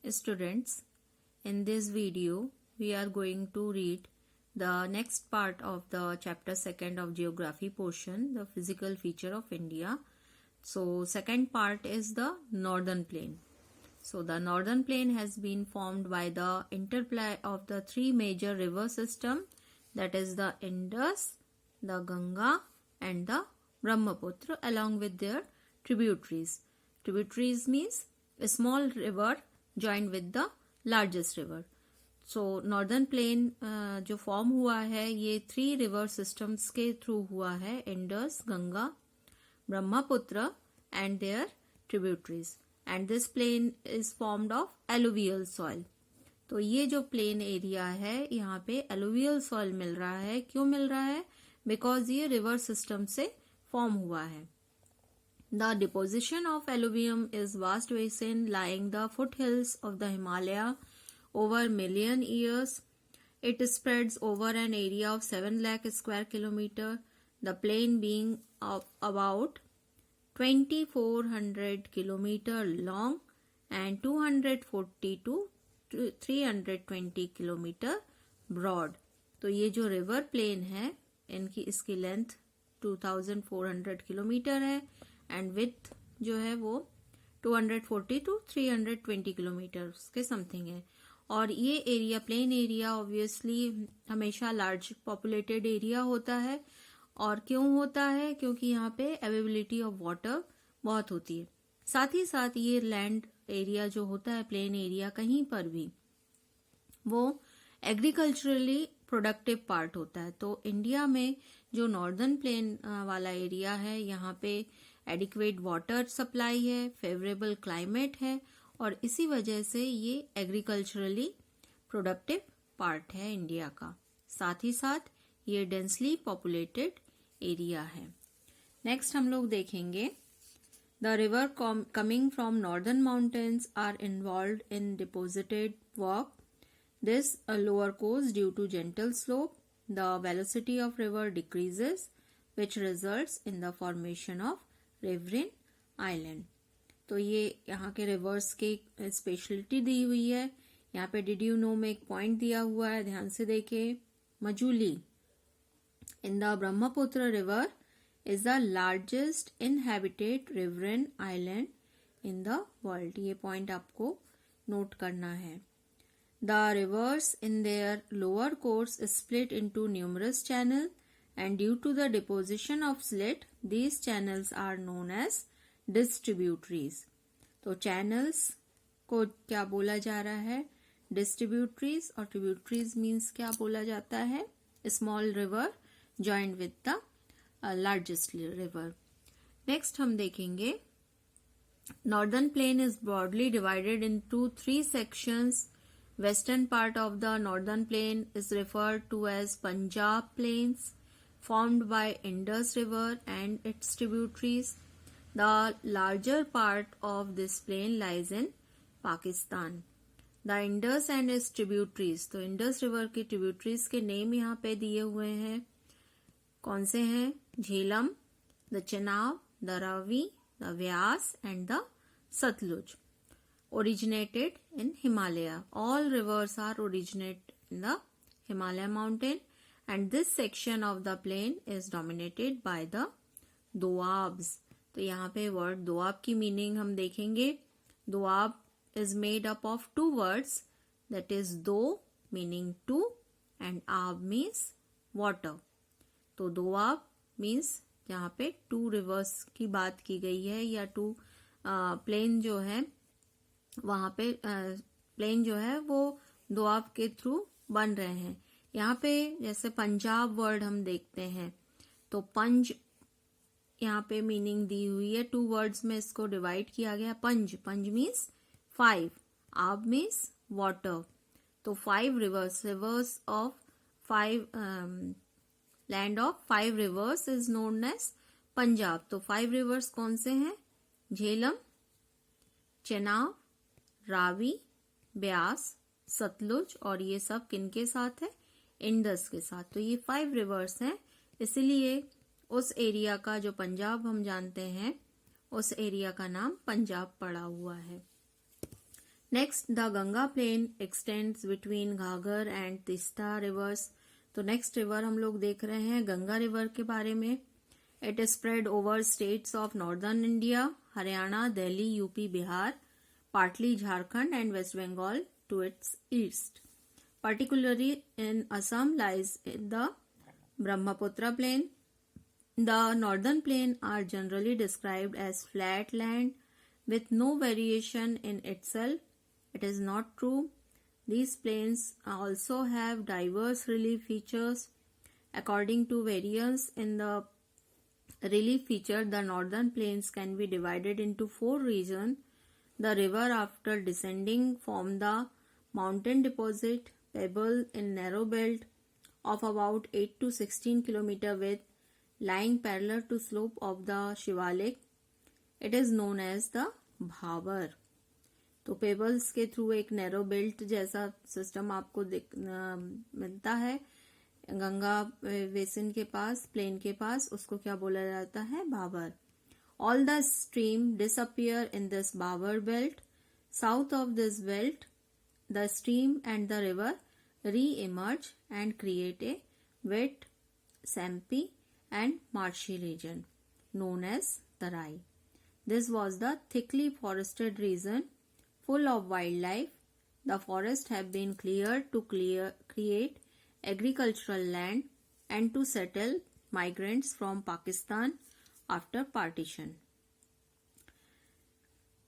Students, in this video we are going to read the next part of the chapter 2nd of geography portion, the physical feature of India. So second part is the northern plain. So the northern plain has been formed by the interplay of the three major river system, that is the Indus, the Ganga and the Brahmaputra, along with their tributaries. Tributaries means a small river joined with the largest river. So northern plain जो form हुआ है ये three river systems के through हुआ है, Indus, Ganga, Brahmaputra and their tributaries. And this plain is formed of alluvial soil. तो ये जो प्लेन एरिया है यहाँ पे alluvial soil मिल रहा है. क्यों मिल रहा है? बिकॉज ये रिवर सिस्टम से फॉर्म हुआ है. The deposition of alluvium is vast basin lying the foothills of the Himalaya over million years. It spreads over an area of 7 lakh square kilometer, the plain being of about 2400 kilometer long and 240 to 320 kilometer broad. तो ये जो river plane है इनकी इसकी length 2400 kilometre है and width जो है वो 240 टू 320 किलोमीटर के समथिंग है. और ये एरिया प्लेन एरिया ऑब्वियसली हमेशा लार्ज पॉपुलेटेड एरिया होता है. और क्यों होता है? क्योंकि यहाँ पे अवेलेबिलिटी ऑफ वाटर बहुत होती है. साथ ही साथ ये लैंड एरिया जो होता है प्लेन एरिया कहीं पर भी वो एग्रीकल्चरली प्रोडक्टिव पार्ट होता है. तो इंडिया में जो नॉर्दर्न प्लेन वाला एरिया है यहाँ पे एडिक्वेट वाटर सप्लाई है, फेवरेबल क्लाइमेट है और इसी वजह से ये एग्रीकल्चरली प्रोडक्टिव पार्ट है इंडिया का. साथ ही साथ ये डेंसली पॉपुलेटेड एरिया है. नेक्स्ट हम लोग देखेंगे the river coming from northern mountains are involved in deposited work. This lower course due to gentle slope, the velocity of river decreases, which results in the formation of riverine island. तो ये यहाँ के reverse की speciality दी हुई है. यहाँ पे did you know में एक पॉइंट दिया हुआ है, ध्यान से देखिए. Majuli in the Brahmaputra river is the largest inhabited riverine island in the world. ये पॉइंट आपको नोट करना है. The rivers in their lower course split into numerous channels and due to the deposition of slit, these channels are known as distributaries. तो channels को क्या बोला जा रहा है? Distributaries. और tributaries means क्या बोला जाता है? Small river joined with the largest river. Next हम देखेंगे Northern plain is broadly divided into three sections. Western part of the northern plain is referred to as Punjab plains, formed by Indus river and its tributaries. The larger part of this plain lies in Pakistan. The Indus and its tributaries, तो Indus river की tributaries के name यहाँ पे दिए हुए हैं. कौन से हैं? Jhelum, the Chenab, the Ravi, the Vyas and the Satluj. Originated in Himalaya. All rivers are originate in the Himalaya mountain and this section of the plain is dominated by the Doabs. तो यहाँ पे word Doab की meaning हम देखेंगे. Doab is made up of two words, that is do meaning two and ab means water. तो Doab means यहाँ पे two rivers की बात की गई है या two plain जो है वहां पे प्लेन जो है वो दोआब के थ्रू बन रहे हैं. यहाँ पे जैसे पंजाब वर्ड हम देखते हैं तो पंज यहाँ पे मीनिंग दी हुई है. टू वर्ड्स में इसको डिवाइड किया गया. पंज, पंज मीन्स 5, आब मीन्स वाटर. तो 5 rivers of 5 land of 5 rivers is known as Punjab. तो 5 रिवर्स कौन से हैं? झेलम, चेनाब, रावी, ब्यास, सतलुज और ये सब किनके साथ है? इंडस के साथ. तो ये 5 रिवर्स हैं, इसलिए उस एरिया का जो पंजाब हम जानते हैं उस एरिया का नाम पंजाब पड़ा हुआ है. Next the Ganga plain extends between Ghaghara and Teesta rivers. तो नेक्स्ट रिवर हम लोग देख रहे हैं गंगा रिवर के बारे में। It is spread over states of northern India, Haryana, Delhi, UP, Bihar, partly Jharkhand and West Bengal to its east. Particularly in Assam lies the Brahmaputra plain. The northern plain are generally described as flat land with no variation in itself. It is not true. These plains also have diverse relief features. According to variance in the relief feature, the northern plains can be divided into 4 regions. The river after descending from the mountain deposit pebble in narrow belt of about 8 to 16 km width lying parallel to slope of the Shivalik. It is known as the Bhavar. तो pebbles के through एक narrow belt जैसा system आपको मिलता है Ganga basin के पास, plane के पास, उसको क्या बोला जाता है? भावर। All the stream disappear in this Bhavar belt. South of this belt, the stream and the river re-emerge and create a wet, swampy and marshy region known as Tarai. This was the thickly forested region full of wildlife. The forests have been cleared to create agricultural land and to settle migrants from Pakistan after partition.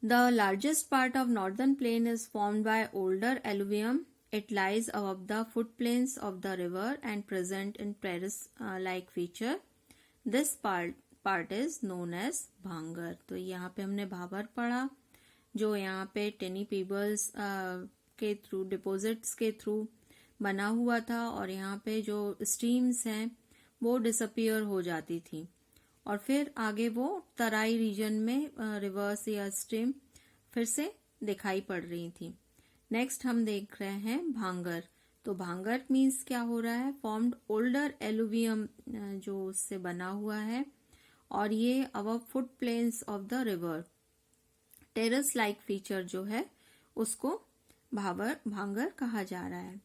The largest part of northern plain is formed by older alluvium. It lies above the footplains of the river and present in terrace-like feature. This part is known as Bhangar. तो यहाँ पे हमने भावर पढ़ा जो यहाँ पे Teni pebbles के थ्रू, डिपोजिट्स के थ्रू बना हुआ था और यहाँ पे जो स्ट्रीम्स हैं वो डिसअपियर हो जाती थी और फिर आगे वो तराई रीजन में रिवर्स या स्ट्रीम फिर से दिखाई पड़ रही थी। नेक्स्ट हम देख रहे हैं भांगर। तो भांगर मीन्स क्या हो रहा है? फॉर्म्ड ओल्डर एलुवियम जो उससे बना हुआ है और ये above foot plains of the river, terrace like feature जो है उसको भांगर कहा जा रहा है।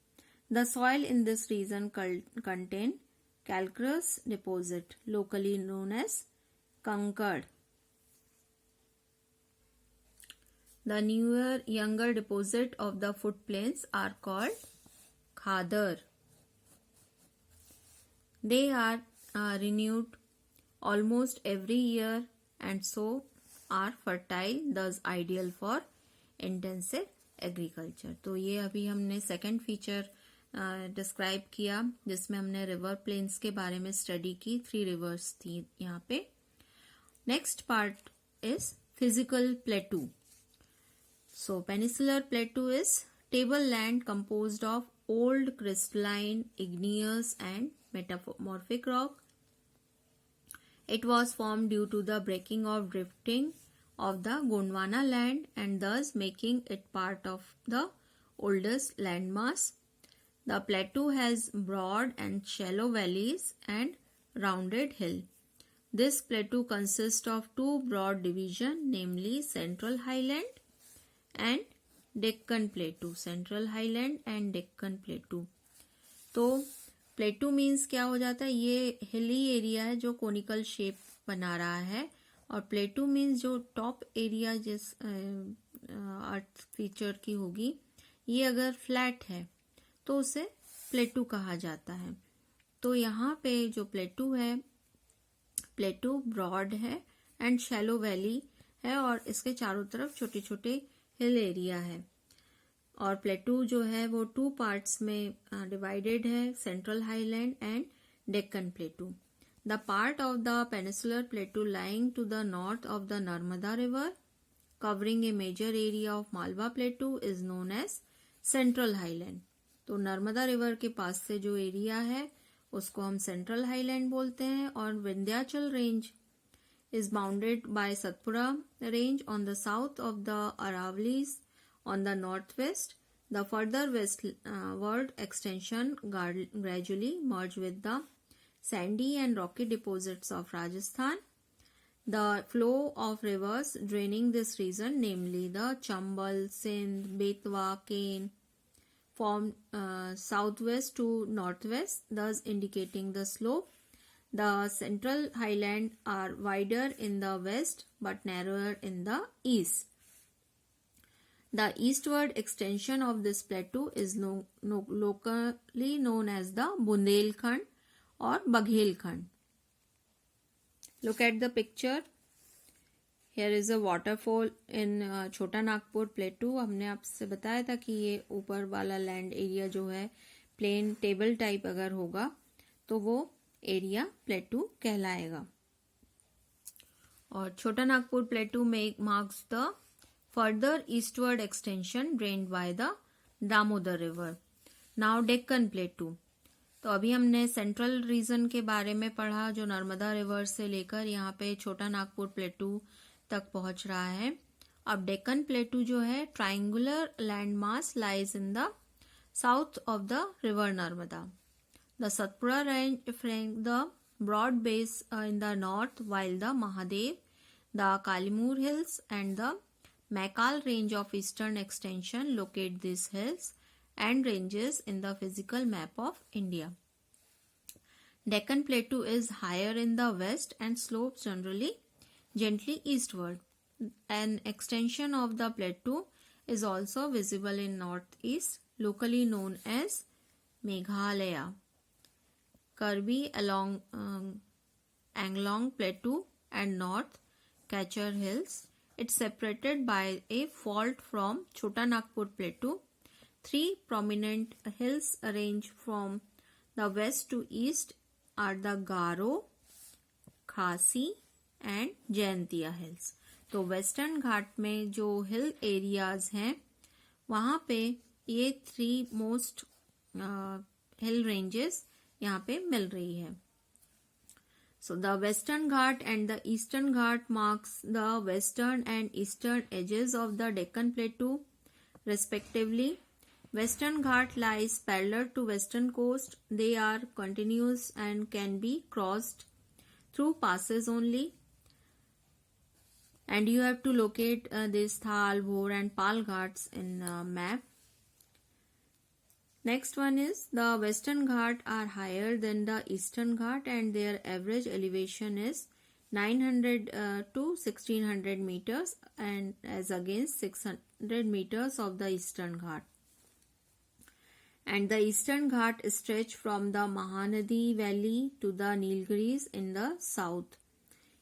The soil in this region contain calcareous deposit locally known as Kankad. The newer younger deposit of the foot plains are called Khadar. They are renewed almost every year and so are fertile, thus ideal for intensive agriculture. तो ये अभी हमने second feature describe किया जिसमें हमने river planes के बारे में स्टडी की। 3 रिवर्स थी यहाँ पे। Next part is physical प्लेटू। So peninsular प्लेटू is table land composed of old crystalline, igneous and metamorphic rock. It was formed due to the breaking of drifting of the Gondwana land and thus making it part of the oldest landmass. The plateau has broad and shallow valleys and rounded hill. This plateau consists of 2 broad divisions, namely Central Highland and Deccan Plateau. Central Highland and Deccan Plateau. तो प्लेटू means क्या हो जाता है? ये hilly area है जो conical shape बना रहा है और प्लेटू मीन्स जो टॉप एरिया जिस अर्थ फीचर की होगी ये अगर फ्लैट है तो उसे प्लेटू कहा जाता है. तो यहाँ पे जो प्लेटू है, प्लेटू ब्रॉड है एंड शैलो वैली है और इसके चारों तरफ छोटे छोटे हिल एरिया है. और प्लेटू जो है वो 2 पार्ट्स में डिवाइडेड है, central highland and Deccan plateau. The part of the peninsular plateau lying to the north of the Narmada river covering a major area of Malwa plateau is known as central highland. तो Narmada river के पास से जो area है उसको हम central highland बोलते हैं. और Vindhyachal range is bounded by Satpura range on the south of the Aravallis. On the northwest, the further westward extension gradually merged with the sandy and rocky deposits of Rajasthan. The flow of rivers draining this region, namely the Chambal, Sindh, Betwa, Kane, from southwest to northwest, thus indicating the slope. The central highlands are wider in the west but narrower in the east. The eastward extension of this plateau is locally known as the Bundelkhand or Baghelkhand. Look at the picture. Here is a waterfall in छोटा नागपुर प्लेटू. हमने आपसे बताया था कि ये ऊपर वाला land area जो है प्लेन टेबल टाइप अगर होगा तो वो एरिया प्लेटू कहलाएगा. और छोटा नागपुर प्लेटू में marks the further eastward extension drained by the Damodar river. Now Deccan प्लेटू. तो अभी हमने सेंट्रल रीजन के बारे में पढ़ा जो नर्मदा रिवर से लेकर यहाँ पे छोटा नागपुर प्लेटू तक पहुंच रहा है. अब डेक्कन प्लेटू जो है triangular land mass lies in the south of the river Narmada. The Satpura range flank the broad base in the north while the Mahadev, the Kalimur hills and the Maikal range of eastern extension locate these hills and ranges in the physical map of India. Deccan Plateau is higher in the west and slopes generally gently eastward. An extension of the plateau is also visible in northeast, locally known as Meghalaya. Kirby along Anglong Plateau and North Cachar Hills. It's separated by a fault from Chota Nagpur Plateau. Three prominent hills arranged from the west to east are the Garo, Khasi and Jaintia hills. तो western Ghat में जो हिल areas हैं वहाँ पे ये three most hill ranges यहाँ पे मिल रही है. So the Western Ghat and the Eastern Ghat marks the western and eastern edges of the Deccan Plateau respectively. Western Ghat lies parallel to western coast. They are continuous and can be crossed through passes only. And you have to locate this Thal, Bhor and Pal Ghats in map. Next one is the Western Ghat are higher than the Eastern Ghat and their average elevation is 900 to 1600 meters and as against 600 meters of the Eastern Ghat. And the Eastern Ghat stretch from the Mahanadi Valley to the Nilgiris in the south.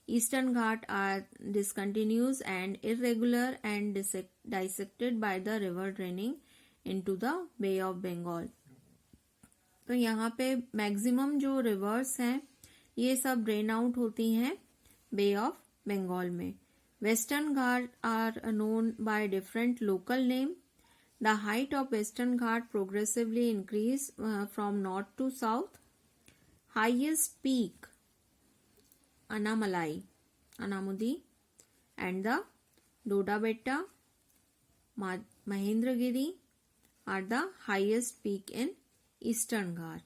Eastern Ghat are discontinuous and irregular and dissected by the river draining into the Bay of Bengal. तो यहाँ पे maximum जो reverse हैं ये सब drain out होती हैं बे of Bengal में. Western Ghat are known by different local name. The height of Western Ghat progressively increase from north to south. Highest peak Anamalai, Anamudi and the Dodabetta, Mahendragiri are the highest peak in Eastern Ghat.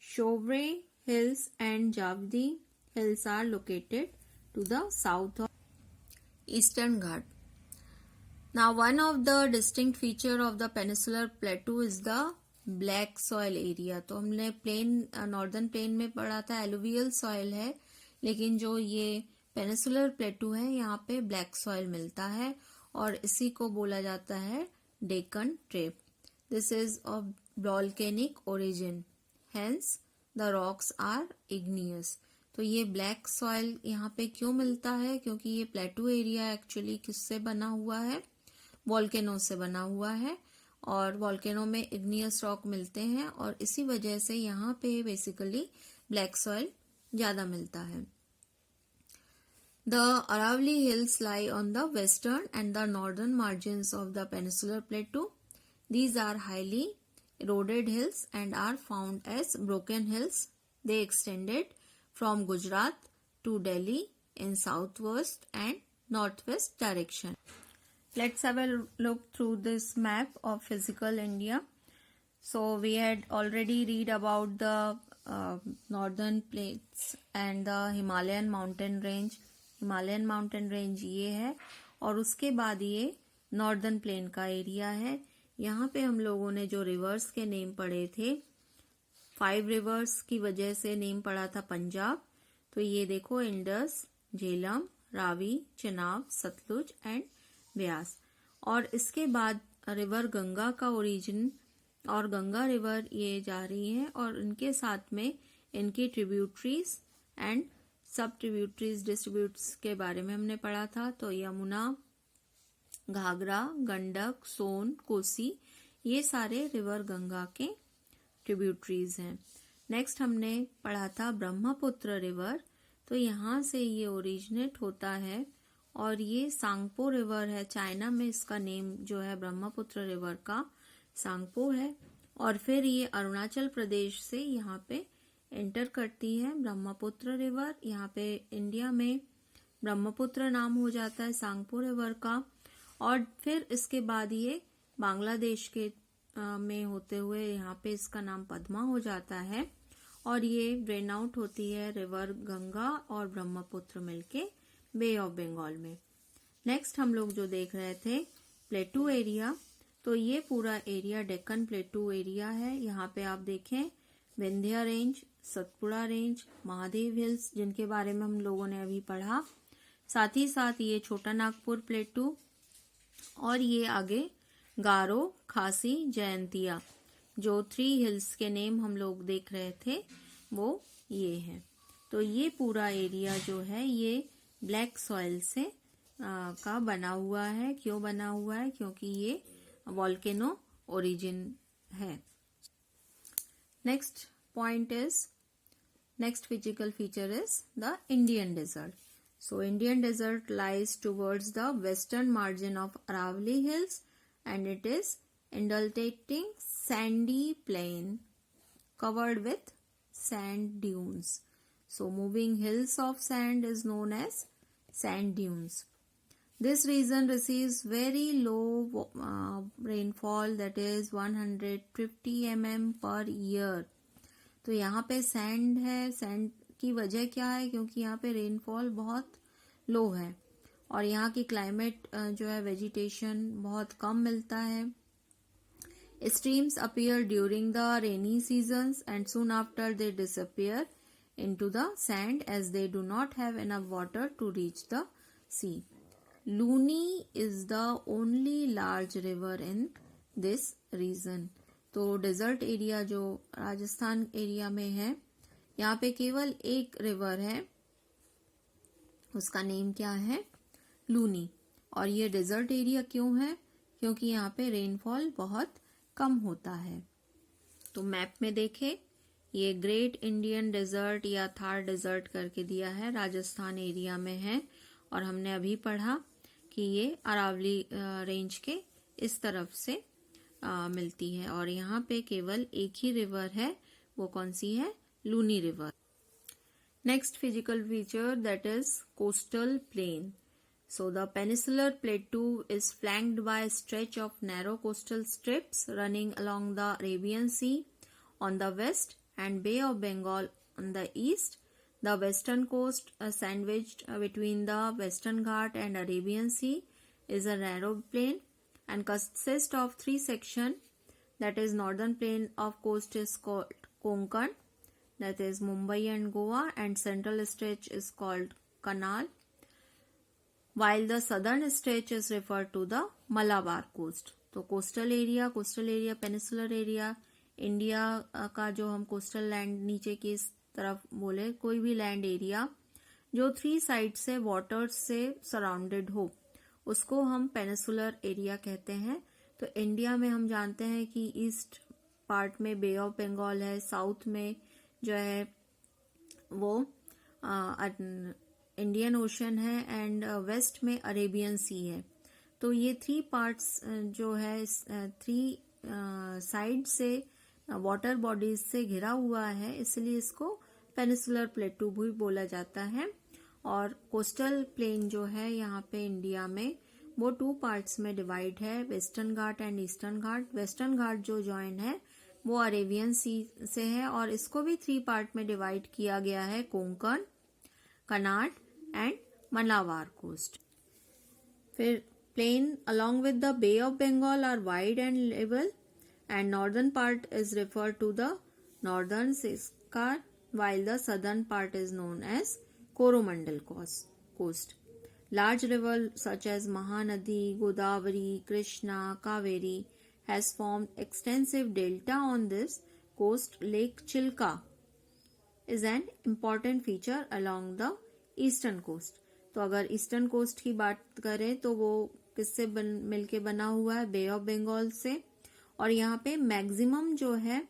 Shobray Hills and Javdi Hills are located to the south of Eastern Ghat. Now one of the distinct feature of the peninsular plateau is the black soil area. तो हमने plane northern plain में पढ़ा था alluvial soil है, लेकिन जो ये peninsular प्लेटू है यहाँ पे ब्लैक सॉइल मिलता है और इसी को बोला जाता है Deccan trap. This is of volcanic origin, hence the rocks are igneous. तो ये ब्लैक सॉइल यहाँ पे क्यों मिलता है? क्योंकि ये प्लेटू एरिया एक्चुअली किससे बना हुआ है? वॉल्केनो से बना हुआ है और वॉल्केनो में इग्नियस रॉक मिलते हैं और इसी वजह से यहाँ पे बेसिकली ब्लैक सॉइल ज्यादा मिलता है. The Aravalli Hills lie on the western and the northern margins of the peninsular plateau. These are highly eroded hills and are found as broken hills. They extended from Gujarat to Delhi in southwest and northwest direction. Let's have a look through this map of physical India. So we had already read about the northern plains and the Himalayan mountain range Himalayan mountain range ये है, और उसके बाद ये northern plain का area है। यहाँ पे हम लोगों ने जो रिवर्स के नेम पढ़े थे, 5 रिवर्स की वजह से नेम पड़ा था पंजाब। तो ये देखो, इंडस, झेलम, रावी, चेनाब, सतलुज एंड ब्यास। और इसके बाद रिवर गंगा का ओरिजिन, और गंगा रिवर ये जा रही है, और इनके साथ में इनकी ट्रिब्यूटरीज एंड सब ट्रिब्यूटरीज डिस्ट्रीब्यूट्स के बारे में हमने पढ़ा था। तो यमुना, घाघरा, गंडक, सोन, कोसी, ये सारे रिवर गंगा के ट्रिब्यूटरीज हैं। नेक्स्ट हमने पढ़ा था ब्रह्मपुत्र रिवर। तो यहाँ से ये ओरिजिनेट होता है, और ये सांगपो रिवर है। चाइना में इसका नेम जो है ब्रह्मपुत्र रिवर का सांगपो है। और फिर ये अरुणाचल प्रदेश से यहाँ पे एंटर करती है ब्रह्मपुत्र रिवर। यहाँ पे इंडिया में ब्रह्मपुत्र नाम हो जाता है सांगपो रिवर का। और फिर इसके बाद ये बांग्लादेश के में होते हुए यहाँ पे इसका नाम पद्मा हो जाता है, और ये ड्रेन आउट होती है रिवर गंगा और ब्रह्मपुत्र मिलके बे ऑफ बंगाल में। नेक्स्ट हम लोग जो देख रहे थे प्लेटू एरिया। तो ये पूरा एरिया डेक्कन प्लेटू एरिया है। यहाँ पे आप देखें Vindhya range, Satpura range, Mahadev hills, जिनके बारे में हम लोगों ने अभी पढ़ा। साथ ही साथ ये छोटा नागपुर प्लेटू, और ये आगे गारो, खासी, जयंतिया, जो 3 हिल्स के नेम हम लोग देख रहे थे वो ये है। तो ये पूरा एरिया जो है ये ब्लैक सॉइल से का बना हुआ है। क्यों बना हुआ है? क्योंकि ये वॉल्केनो ओरिजिन है। Next point is, next physical feature is the Indian desert. So Indian desert lies towards the western margin of Aravalli Hills, and it is undulating sandy plain covered with sand dunes. So moving hills of sand is known as sand dunes. This region receives very low rainfall, that is 150 mm per year. तो यहाँ पे sand है। Sand की वजह क्या है? क्योंकि यहाँ पे रेनफॉल बहुत लो है, और यहाँ की क्लाइमेट जो है वेजिटेशन बहुत कम मिलता है। Streams appear during the rainy seasons and soon after they disappear into the sand as they do not have enough water to reach the sea. Luni is the only large river in this region. तो desert area जो Rajasthan area में है, यहाँ पे केवल एक river है, उसका नेम क्या है? लूनी। और ये डेजर्ट एरिया क्यों है? क्योंकि यहाँ पे रेनफॉल बहुत कम होता है। तो मैप में देखे, ये ग्रेट इंडियन डेजर्ट या थार डेजर्ट करके दिया है, राजस्थान एरिया में है। और हमने अभी पढ़ा कि ये अरावली रेंज के इस तरफ से मिलती है, और यहाँ पे केवल एक ही रिवर है, वो कौन सी है? Luni river. Next physical feature, that is coastal plain. So the peninsular plateau is flanked by a stretch of narrow coastal strips running along the Arabian Sea on the west and Bay of Bengal on the east. The western coast, sandwiched between the Western Ghat and Arabian Sea, is a narrow plain and consists of 3 sections. That is, northern plain of coast is called Konkan, that is Mumbai and Goa, and central stretch is called Canal, while the southern stretch is referred to the Malabar coast. तो coastal area, peninsular area, India का जो हम coastal land नीचे की इस तरफ बोले, कोई भी लैंड एरिया जो 3 साइड से वाटर से सराउंडेड हो, उसको हम पेनिसुलर एरिया कहते हैं। तो इंडिया में हम जानते हैं कि ईस्ट पार्ट में बे ऑफ बंगाल है, साउथ में जो है वो इंडियन ओशन है, एंड वेस्ट में अरेबियन सी है। तो ये 3 पार्ट्स जो है 3 साइड से वाटर बॉडीज से घिरा हुआ है, इसलिए इसको पेनिसुलर प्लेटू भी बोला जाता है। और कोस्टल प्लेन जो है यहाँ पे इंडिया में वो 2 पार्ट्स में डिवाइड है, western Ghat and eastern Ghat. Western Ghat जो जॉइन है वो अरेबियन सी से है, और इसको भी 3 पार्ट में डिवाइड किया गया है, Konkan, Connaught and Malabar coast. फिर plain along with the Bay of Bengal are wide and level, and northern part is referred to the northern Sikar, while the southern part is known as Coromandel coast. Large rivers such as Mahanadi, Godavari, Krishna, Kaveri has formed extensive delta on this coast. Lake Chilka is an important feature along the eastern coast. तो अगर eastern coast की बात करें तो वो किससे मिलके बना हुआ है? बे ऑफ बंगाल से. और यहाँ पे मैक्सिमम जो है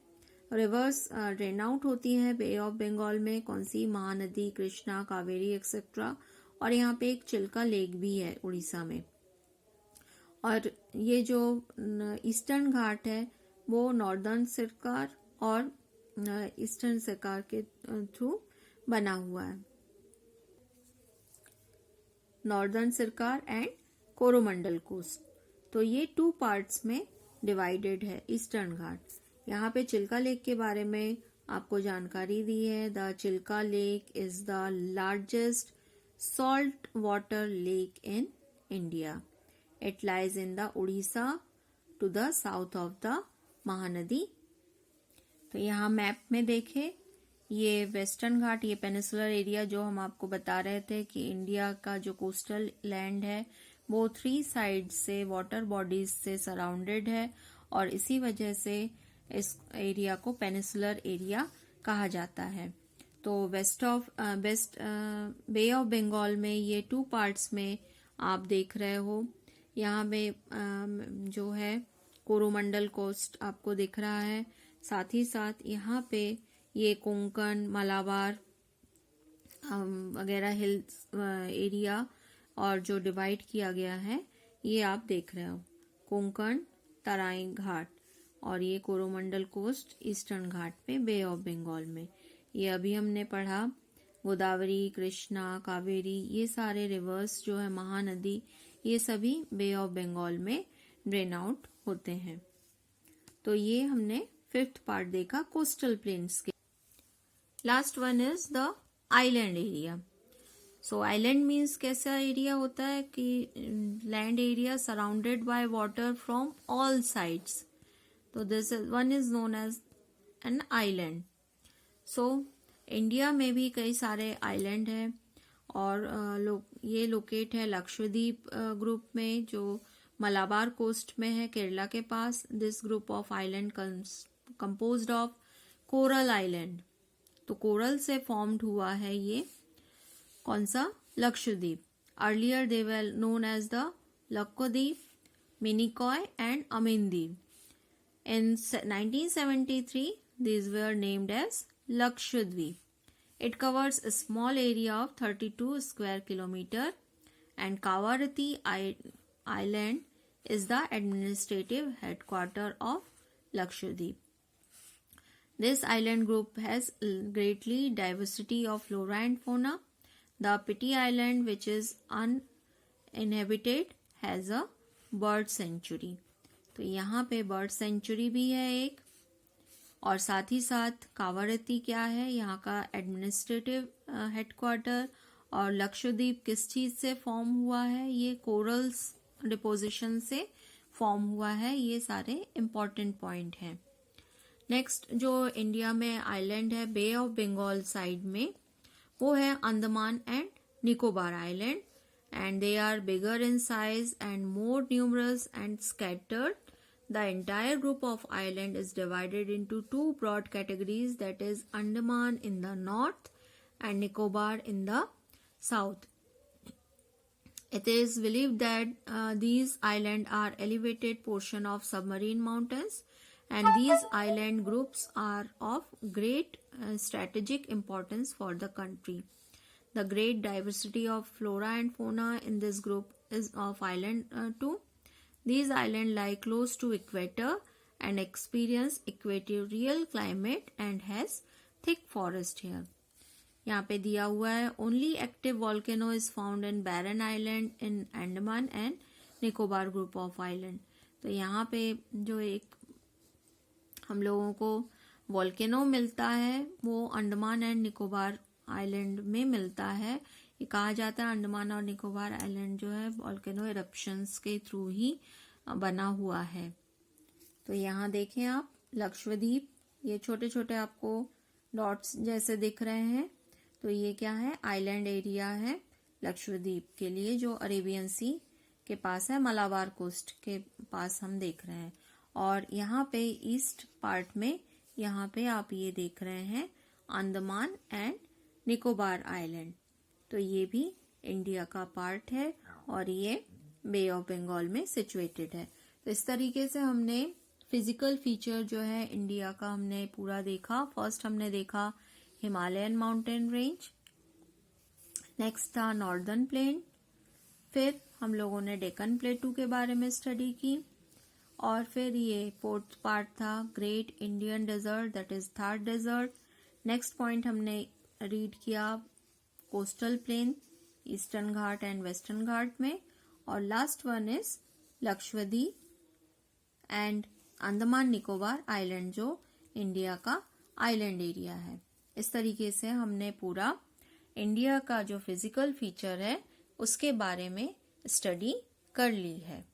रिवर्स ड्रेन आउट होती है बे ऑफ बंगाल में. कौन सी? महानदी, कृष्णा, कावेरी एक्सेट्रा. और यहाँ पे एक चिल्का लेक भी है उड़ीसा में. और ये जो ईस्टर्न घाट है वो नॉर्दर्न सरकार और ईस्टर्न सरकार के थ्रू बना हुआ है. नॉर्दर्न सरकार एंड कोरोमंडल कोस्ट. तो ये 2 पार्ट्स में डिवाइडेड है ईस्टर्न घाट. यहाँ पे चिल्का लेक के बारे में आपको जानकारी दी है. The Chilka lake is the largest salt water lake in India. It lies in the Orissa to the south of the Mahanadi. तो यहाँ मैप में देखें, ये वेस्टर्न घाट, ये पेनिसुलर एरिया जो हम आपको बता रहे थे कि इंडिया का जो कोस्टल लैंड है वो 3 साइड से वाटर बॉडीज से सराउंडेड है और इसी वजह से इस एरिया को पेनिसुलर एरिया कहा जाता है. तो वेस्ट बे ऑफ बंगाल में ये 2 पार्ट्स में आप देख रहे हो. यहाँ पे जो है कोरोमंडल कोस्ट आपको दिख रहा है. साथ ही साथ यहाँ पे ये कोंकण, मलाबार वगैरह हिल्स एरिया और जो डिवाइड किया गया है ये आप देख रहे हो. कोंकण, तराई घाट और ये कोरोमंडल कोस्ट ईस्टर्न घाट पे बे ऑफ बंगाल में. ये अभी हमने पढ़ा गोदावरी, कृष्णा, कावेरी, ये सारे रिवर्स जो है, महानदी, ये सभी बे ऑफ बंगाल में ड्रेन आउट होते हैं. तो ये हमने 5th पार्ट देखा कोस्टल प्लेन्स के. Last one is the island area. So island means कैसा एरिया होता है कि land area surrounded by water from all sides. तो this one is known as an island. So India में भी कई सारे आइलैंड हैं और ये लोकेट है लक्षद्वीप ग्रुप में जो मलाबार कोस्ट में है, केरला के पास. This group of island composed of coral island. तो कोरल से फॉर्म्ड हुआ है ये कौन सा? Lakshadweep. Earlier they were known as the Lakshadweep, Minicoy and Amindweep. In 1973, these were named as Lakshadweep. It covers a small area of 32 square kilometer and Kavarati Island is the administrative headquarter of Lakshadweep. This island group has greatly diversity of flora and fauna. The Piti Island, which is uninhabited, has a bird sanctuary. तो यहाँ पे bird sanctuary भी है एक. और साथ ही साथ कावारती क्या है? यहाँ का एडमिनिस्ट्रेटिव हेडक्वार्टर. और लक्षद्वीप किस चीज से फॉर्म हुआ है? ये कोरल्स डिपोजिशन से फॉर्म हुआ है. ये सारे इम्पोर्टेंट पॉइंट हैं. नेक्स्ट जो इंडिया में आइलैंड है बे ऑफ बंगाल साइड में, वो है Andaman and Nicobar island. And they are bigger in size and more numerous and scattered. The entire group of island is divided into 2 broad categories, that is Andaman in the north and Nicobar in the south. It is believed that these islands are elevated portion of submarine mountains, and these island groups are of great strategic importance for the country. The great diversity of flora and fauna in this group is of island too. These islands lie close to equator and experience equatorial climate and has thick forest here. यहाँ पे दिया हुआ है only active volcano is found in Barren Island in Andaman and Nicobar group of island. तो यहाँ पे जो एक हम लोगों को वॉल्केनो मिलता है वो अंडमान एंड निकोबार आइलैंड में मिलता है. ये कहा जाता है अंडमान और निकोबार आइलैंड जो है वॉल्केनो इरप्शंस के थ्रू ही बना हुआ है। तो यहाँ देखें आप लक्षद्वीप, ये छोटे छोटे आपको डॉट्स जैसे दिख रहे हैं, तो ये क्या है, आइलैंड एरिया है लक्षद्वीप के लिए जो अरेबियन सी के पास है, मलाबार कोस्ट के पास हम देख रहे हैं। और यहाँ पे ईस्ट पार्ट में यहाँ पे आप ये देख रहे हैं अंडमान एंड निकोबार आइलैंड, तो ये भी इंडिया का पार्ट है और ये बे ऑफ बंगाल में सिचुएटेड है। तो इस तरीके से हमने फिजिकल फीचर जो है इंडिया का हमने पूरा देखा। फर्स्ट हमने देखा हिमालयन माउंटेन रेंज, नेक्स्ट था नॉर्दर्न प्लेन, फिर हम लोगों ने डेक्कन प्लेटू के बारे में स्टडी की, और फिर ये फोर्थ पार्ट था great Indian desert, that is Thar desert. Next point हमने रीड किया coastal plain, eastern Ghat and western Ghat में, और last one is Lakshadweep and Andaman Nicobar island जो इंडिया का आइलैंड एरिया है। इस तरीके से हमने पूरा इंडिया का जो फिजिकल फीचर है उसके बारे में स्टडी कर ली है।